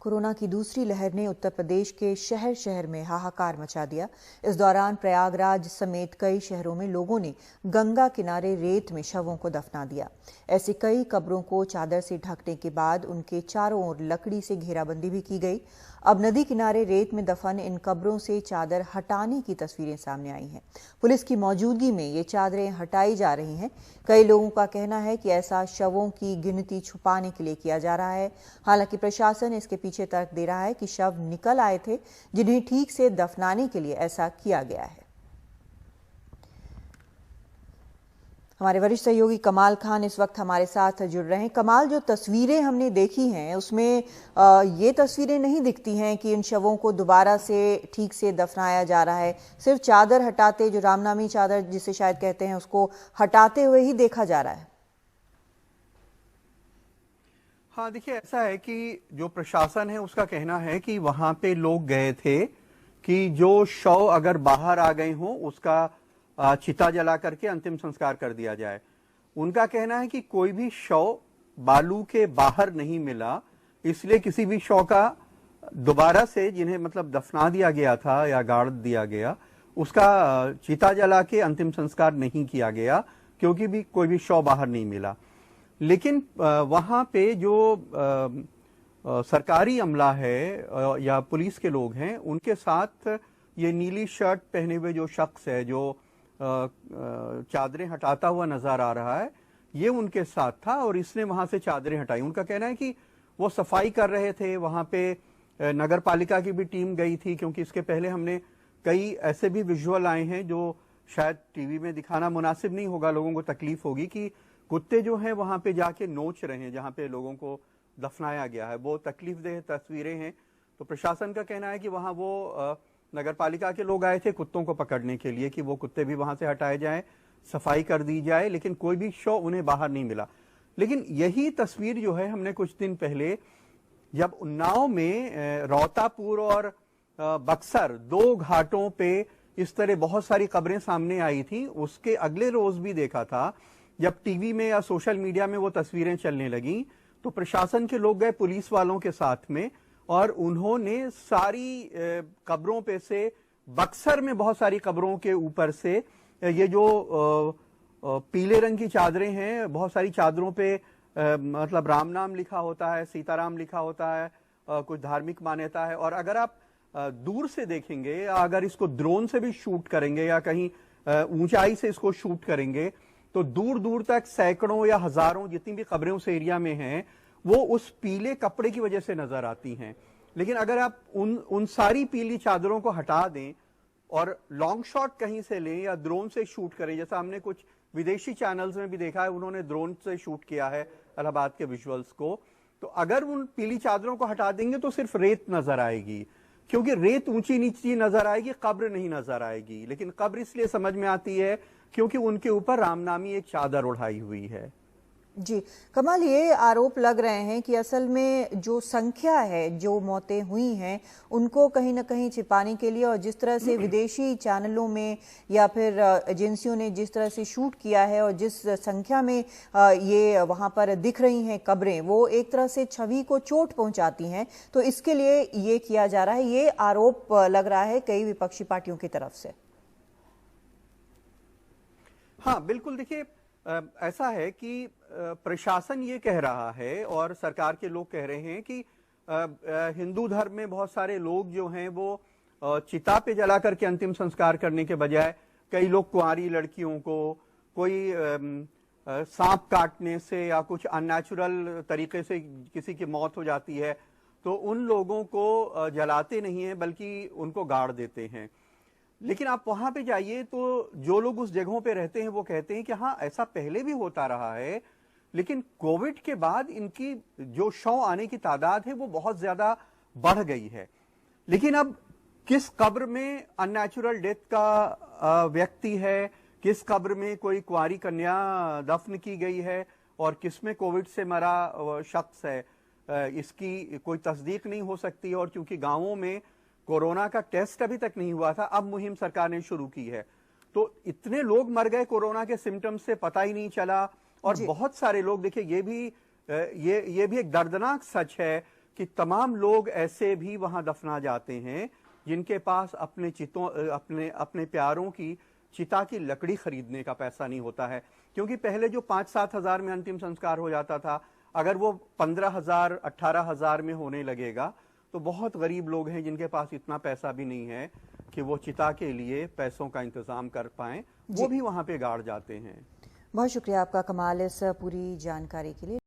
Corona की दूसरी लहर ने उत्तर प्रदेश के शहर शहर में हाहाकार मचा दिया। इस दौरान प्रयागराज समेत कई शहरों में लोगों ने गंगा किनारे रेत में शवों को दफना दिया। ऐसी कई कब्रों को चादर से ढकने के बाद उनके चारों ओर लकड़ी से घेराबंदी भी की गई। अब नदी किनारे रेत में दफन इन कब्रों से चादर हटाने की तस्वीरें सामने आई हैं। पुलिस की मौजूदगी में ये चादरें हटाई जा रही हैं। कई लोगों का कहना है कि ऐसा शवों की गिनती छुपाने के लिए किया जा रहा है। हालांकि प्रशासन इसके पीछे तर्क दे रहा है कि शव निकल आए थे, जिन्हें ठीक से दफनाने के लिए ऐसा किया गया है। हमारे वरिष्ठ सहयोगी कमाल खान इस वक्त हमारे साथ जुड़ रहे हैं। कमाल, जो तस्वीरें हमने देखी हैं उसमें ये तस्वीरें नहीं दिखती हैं कि इन शवों को दोबारा से ठीक से दफनाया जा रहा है। सिर्फ चादर हटाते, जो रामनामी चादर जिसे शायद कहते हैं, उसको हटाते हुए ही देखा जा रहा है। हाँ, देखिए, ऐसा है कि जो प्रशासन है उसका कहना है कि वहां पे लोग गए थे कि जो शव अगर बाहर आ गए हों उसका चिता जला करके अंतिम संस्कार कर दिया जाए। उनका कहना है कि कोई भी शव बालू के बाहर नहीं मिला, इसलिए किसी भी शव का दोबारा से, जिन्हें मतलब दफना दिया गया था या गाड़ दिया गया, उसका चिता जला के अंतिम संस्कार नहीं किया गया, क्योंकि भी कोई भी शव बाहर नहीं मिला। लेकिन वहां पे जो सरकारी अमला है या पुलिस के लोग हैं, उनके साथ ये नीली शर्ट पहने हुए जो शख्स है, जो चादरें हटाता हुआ नजर आ रहा है, ये उनके साथ था और इसने वहां से चादरें हटाई। उनका कहना है कि वो सफाई कर रहे थे। वहां पे नगर पालिका की भी टीम गई थी, क्योंकि इसके पहले हमने कई ऐसे भी विजुअल आए हैं जो शायद टीवी में दिखाना मुनासिब नहीं होगा, लोगों को तकलीफ होगी, कि कुत्ते जो हैं वहां पे जाके नोच रहे हैं जहां पे लोगों को दफनाया गया है। वो तकलीफदेह तस्वीरें हैं। तो प्रशासन का कहना है कि वहां वो नगर पालिका के लोग आए थे कुत्तों को पकड़ने के लिए, कि वो कुत्ते भी वहां से हटाए जाएं, सफाई कर दी जाए, लेकिन कोई भी शव उन्हें बाहर नहीं मिला। लेकिन यही तस्वीर जो है हमने कुछ दिन पहले जब उन्नाव में रोहतापुर और बक्सर, दो घाटों पे इस तरह बहुत सारी खबरें सामने आई थी, उसके अगले रोज भी देखा था। जब टीवी में या सोशल मीडिया में वो तस्वीरें चलने लगी तो प्रशासन के लोग गए पुलिस वालों के साथ में, और उन्होंने सारी कब्रों पे से, बक्सर में बहुत सारी कब्रों के ऊपर से ये जो पीले रंग की चादरें हैं, बहुत सारी चादरों पे मतलब राम नाम लिखा होता है, सीताराम लिखा होता है, कुछ धार्मिक मान्यता है। और अगर आप दूर से देखेंगे या अगर इसको ड्रोन से भी शूट करेंगे या कहीं ऊंचाई से इसको शूट करेंगे, तो दूर दूर तक सैकड़ों या हजारों जितनी भी खबरें उस एरिया में हैं, वो उस पीले कपड़े की वजह से नजर आती हैं। लेकिन अगर आप उन सारी पीली चादरों को हटा दें और लॉन्ग शॉट कहीं से लें या ड्रोन से शूट करें, जैसा हमने कुछ विदेशी चैनल्स में भी देखा है, उन्होंने ड्रोन से शूट किया है इलाहाबाद के विजुअल्स को, तो अगर उन पीली चादरों को हटा देंगे तो सिर्फ रेत नजर आएगी, क्योंकि रेत ऊंची नीची नजर आएगी, कब्र नहीं नजर आएगी। लेकिन कब्र इसलिए समझ में आती है क्योंकि उनके ऊपर रामनामी एक चादर उड़ाई हुई है। जी कमाल, ये आरोप लग रहे हैं कि असल में जो संख्या है, जो मौतें हुई हैं, उनको कहीं ना कहीं छिपाने के लिए, और जिस तरह से विदेशी चैनलों में या फिर एजेंसियों ने जिस तरह से शूट किया है और जिस संख्या में ये वहां पर दिख रही हैं कब्रें, वो एक तरह से छवि को चोट पहुंचाती हैं। तो इसके लिए ये किया जा रहा है, ये आरोप लग रहा है कई विपक्षी पार्टियों की तरफ से। हाँ बिल्कुल, देखिए ऐसा है कि प्रशासन ये कह रहा है और सरकार के लोग कह रहे हैं कि हिंदू धर्म में बहुत सारे लोग जो हैं वो चिता पे जला करके अंतिम संस्कार करने के बजाय, कई लोग कुंवारी लड़कियों को कोई सांप काटने से या कुछ अननेचुरल तरीके से किसी की मौत हो जाती है तो उन लोगों को जलाते नहीं है बल्कि उनको गाड़ देते हैं। लेकिन आप वहां पे जाइए तो जो लोग उस जगहों पे रहते हैं वो कहते हैं कि हाँ, ऐसा पहले भी होता रहा है, लेकिन कोविड के बाद इनकी जो शव आने की तादाद है वो बहुत ज्यादा बढ़ गई है। लेकिन अब किस कब्र में अननेचुरल डेथ का व्यक्ति है, किस कब्र में कोई कुंवारी कन्या दफन की गई है और किस में कोविड से मरा शख्स है, इसकी कोई तस्दीक नहीं हो सकती। और क्योंकि गांवों में कोरोना का टेस्ट अभी तक नहीं हुआ था, अब मुहिम सरकार ने शुरू की है, तो इतने लोग मर गए कोरोना के सिम्टम्स से, पता ही नहीं चला। और बहुत सारे लोग, देखिए ये भी एक दर्दनाक सच है कि तमाम लोग ऐसे भी वहां दफना जाते हैं जिनके पास अपने अपने प्यारों की चिता की लकड़ी खरीदने का पैसा नहीं होता है। क्योंकि पहले जो 5-7 हजार में अंतिम संस्कार हो जाता था, अगर वो 15,000 18,000 में होने लगेगा तो बहुत गरीब लोग हैं जिनके पास इतना पैसा भी नहीं है कि वो चिता के लिए पैसों का इंतजाम कर पाएं, वो भी वहां पे गाड़ जाते हैं। बहुत शुक्रिया आपका कमाल इस पूरी जानकारी के लिए।